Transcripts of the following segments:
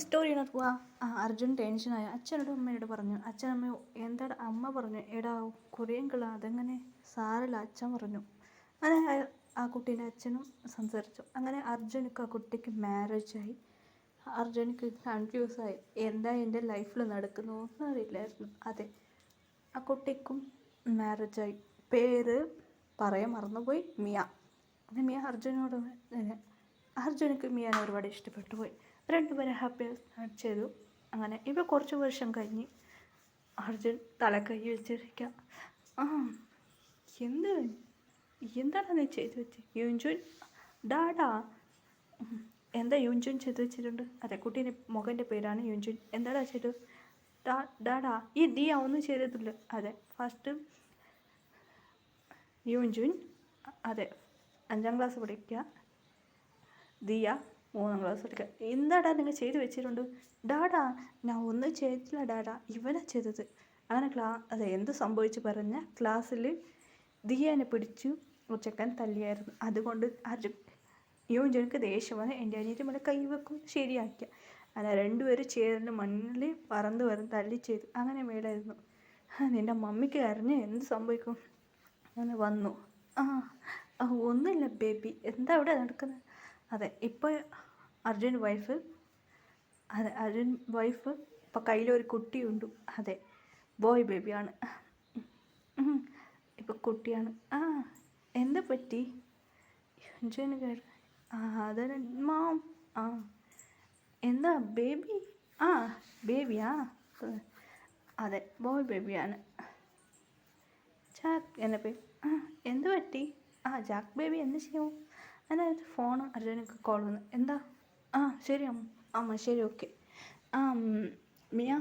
സ്റ്റോറിനകത്ത് പോവാ. അർജുൻ ടെൻഷനായി അച്ഛനോടും അമ്മയോട് പറഞ്ഞു. അച്ഛനമ്മയോ എന്താടാ? അമ്മ പറഞ്ഞു, എടാ കൊറിയങ്കള അതെങ്ങനെ സാരല്ല അച്ഛൻ പറഞ്ഞു. അങ്ങനെ ആ കുട്ടീൻ്റെ അച്ഛനും സംസാരിച്ചു. അങ്ങനെ അർജുനക്ക് ആ കുട്ടിക്ക് മാരേജായി. അർജുനക്ക് കൺഫ്യൂസായി, എന്താ എൻ്റെ ലൈഫിൽ നടക്കുന്നു ഒന്നും അറിയില്ലായിരുന്നു. അതെ, ആ കുട്ടിക്കും മാരേജായി. പേര് പറയാൻ മറന്നുപോയി, മിയ. അത് മിയ അർജുനോട് അർജുനക്ക് മിയാനെ ഒരുപാട് ഇഷ്ടപ്പെട്ടു പോയി. രണ്ടുപേരും ഹാപ്പി ചെയ്തു. അങ്ങനെ ഇപ്പോൾ കുറച്ച് വർഷം കഴിഞ്ഞ് അർജുൻ തലക്കൈ വെച്ചിരിക്കുക. ആ എന്താണ് നീ ചെയ്തു വെച്ച് യുൻജുൻ ഡാഡാ? എന്താ യുൻജുൻ ചെയ്തു വെച്ചിട്ടുണ്ട്? അതെ, കുട്ടീൻ്റെ മകൻ്റെ പേരാണ് യുൻജുൻ. എന്താടാ ചെയ്തു? ഡാഡാ ഈ ദിയ ഒന്നും ചെയ്തിട്ടില്ല. അതെ, ഫസ്റ്റ് യുൻജുൻ അതെ 5ാം ക്ലാസ് പഠിക്കുക, ദിയ 3ാം ക്ലാസ് പഠിക്കുക. എന്താടാ നിങ്ങൾ ചെയ്തു വെച്ചിട്ടുണ്ട്? ഡാഡാ ഞാൻ ഒന്നും ചെയ്തിട്ടില്ല ഡാഡാ, ഇവനാ ചെയ്തത്. അങ്ങനെ അതെ എന്ത് സംഭവിച്ചു പറഞ്ഞ ക്ലാസ്സിൽ ദിയേനെ പിടിച്ചു ഉച്ചക്കൻ തല്ലിയായിരുന്നു. അതുകൊണ്ട് യുൻജുനക്ക് ദേഷ്യം വന്ന് എൻ്റെ അനിയത്തി മേലെ കൈവെക്കും ശരിയാക്കിയ. അങ്ങനെ രണ്ടുപേരും ചേർന്ന് മണ്ണിൽ പറന്ന് തല്ലി ചെയ്തു. അങ്ങനെ മേലായിരുന്നു. നിൻ്റെ മമ്മിക്ക് അറിഞ്ഞ് എന്ത് സംഭവിക്കും? അങ്ങനെ വന്നു. ഒന്നുമില്ല ബേബി, എന്താ ഇവിടെ നടക്കുന്നത്? അതെ, ഇപ്പോൾ അർജുൻ വൈഫ് ഇപ്പോൾ കയ്യിലൊരു കുട്ടിയുണ്ട്. അതെ, ബോയ് ബേബിയാണ്. ഇപ്പോൾ കുട്ടിയാണ്. എന്താ പറ്റി? യുൻജുന് കേട്ടു. അതെ മാം. എന്താ ബേബി? ബേബിയാ? അതെ, ബോയ് ബേബിയാണ്. ജാക്ക് എന്നെ പേര്. എന്ത് പറ്റി? ജാക്ക് ബേബി എന്ത് ചെയ്യും? അതിനകത്ത് ഫോൺ അർജുനക്ക് കോൾ വന്നു. എന്താ? ശരി അമ്മ ശരി ഓക്കെ. മിയ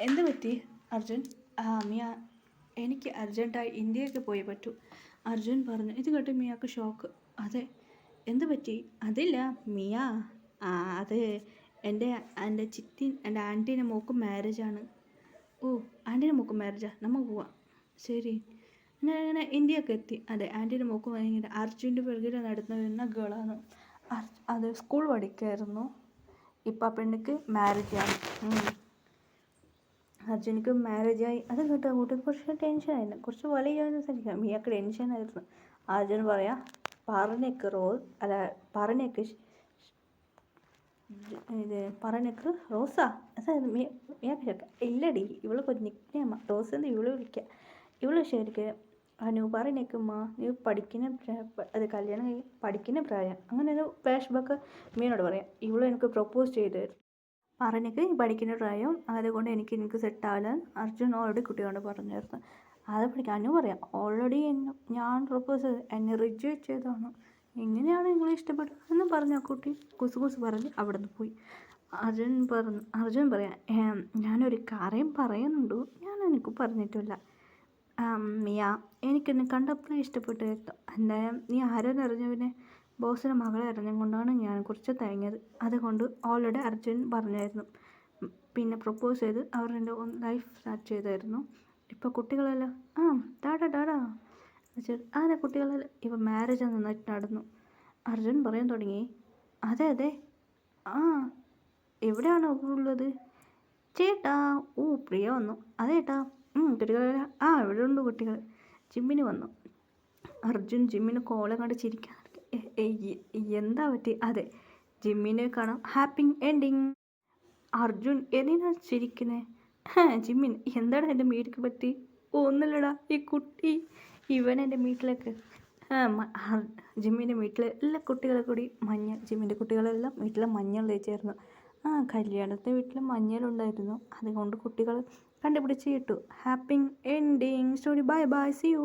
എന്ത് പറ്റി അർജുൻ? മിയ എനിക്ക് അർജൻറ്റായി ഇന്ത്യക്ക് പോയി പറ്റൂ, അർജുൻ പറഞ്ഞു. ഇത് കേട്ട് മിയക്ക് ഷോക്ക്. അതെ, എന്ത് പറ്റി? അതില്ല മിയ, അത് എൻ്റെ ആൻറ്റീൻ്റെ മോക്ക് മാരേജാണ്. ആൻറ്റീൻ്റെ മോക്ക് മാരേജാ? നമുക്ക് പോവാം. ശരി. അങ്ങനെ ഇന്ത്യക്ക് എത്തി. അതെ, ആൻറ്റീൻ്റെ മോക്ക് ഭയങ്കര അർജുൻ്റെ പിറകിൽ നടന്നു വരുന്ന ഗേളാണ്. അത് സ്കൂൾ പഠിക്കായിരുന്നു. ഇപ്പം ആ പെണ്ണിക്ക് മാരേജാണ്. അർജുനക്ക് മാരേജായി. അത് കേട്ടോ കൂട്ടിക്ക് കുറച്ച് ടെൻഷനായിരുന്നു. കുറച്ച് വലിയ സംസാരിക്കാം. മിയക്ക് ടെൻഷനായിരുന്നു. അർജുൻ പറയാം, പറഞ്ഞേക്ക് റോസാ? അതായത് മിയക്ക് ചോദിക്കാം, ഇല്ലടി ഇവള് ഒരു നിക്നെയിമാ, റോസ് എന്ന് ഇവള് വിളിക്കുക. ഇവള് ശരിക്കും അനു പറഞ്ഞേക്കുമ്മ, നീ അത് കല്യാണം പഠിക്കുന്ന പ്രായം. അങ്ങനെ ഒരു ഫ്ലാഷ് ബാക്ക് മീനോട് പറയാം. ഇവള് എനിക്ക് പ്രപ്പോസ് ചെയ്തു പറഞ്ഞേക്ക് ഈ പഠിക്കുന്ന പ്രായം, അതുകൊണ്ട് എനിക്ക് സെറ്റാവില്ല അർജുൻ ഓൾറെഡി കുട്ടിയോട് പറഞ്ഞായിരുന്നു. അത് പഠിക്കാം. അനു പറയാം, ഓൾറെഡി ഞാൻ പ്രപ്പോസ് ചെയ്ത് എന്നെ റിജക്റ്റ് ചെയ്തതാണ്, എങ്ങനെയാണ് നിങ്ങളെ ഇഷ്ടപ്പെട്ടതെന്ന് പറഞ്ഞ കുട്ടി കുസു പറഞ്ഞ് അവിടെ നിന്ന് പോയി. അർജുൻ പറയാം, ഞാനൊരു കാര്യം പറയുന്നുണ്ടോ, എനിക്ക് പറഞ്ഞിട്ടില്ല മിയ, എനിക്കെന്നെ കണ്ടപ്പോഴേ ഇഷ്ടപ്പെട്ടു കേട്ടോ. എന്തായാലും നീ ആരെന്ന് അറിഞ്ഞ ബോസിൻ്റെ മകളെ അറിഞ്ഞുകൊണ്ടാണ് ഞാൻ കുറച്ച് തയങ്ങിയത്. അതുകൊണ്ട് ഓൾറെഡി അർജുൻ പറഞ്ഞായിരുന്നു. പിന്നെ പ്രപ്പോസ് ചെയ്ത് അവർ എൻ്റെ ലൈഫ് സ്റ്റാർട്ട് ചെയ്തായിരുന്നു. ഇപ്പോൾ കുട്ടികളെല്ലാം ഡാഡാ അങ്ങനെ കുട്ടികളെല്ലാം ഇപ്പോൾ മാരേജ് നന്നായിട്ട് നടന്നു. അർജുൻ പറയാൻ തുടങ്ങി, അതെ എവിടെയാണ് ഉള്ളത് ചേട്ടാ? പ്രിയ വന്നു. അതേട്ടാ കുട്ടികളെല്ലാം ഇവിടെ ഉണ്ട് കുട്ടികൾ. ജിമ്മിന് വന്നു. അർജുൻ ജിമ്മിന് കോളെ കണ്ട് ചിരിക്കാൻ. എന്താ പറ്റി? അതെ, ജിമ്മിനെ കാണാം ഹാപ്പി എൻഡിങ്. അർജുൻ എന്തിനാ ചിരിക്കുന്നേ? ജിമ്മിന് എന്താണ് എൻ്റെ വീട്ടിലേക്ക് പറ്റി? ഒന്നുമില്ലടാ, ഈ കുട്ടി ഇവൻ എൻ്റെ വീട്ടിലേക്ക് ജിമ്മിൻ്റെ വീട്ടിലെ എല്ലാ കുട്ടികളെ കൂടി ജിമ്മിൻ്റെ കുട്ടികളെല്ലാം വീട്ടിലെ മഞ്ഞൾ തേച്ചായിരുന്നു. കല്യാണത്തെ വീട്ടിൽ മഞ്ഞളുണ്ടായിരുന്നു. അതുകൊണ്ട് കുട്ടികൾ കണ്ടുപിടിച്ച് കിട്ടു. Happy ending story. Bye see U.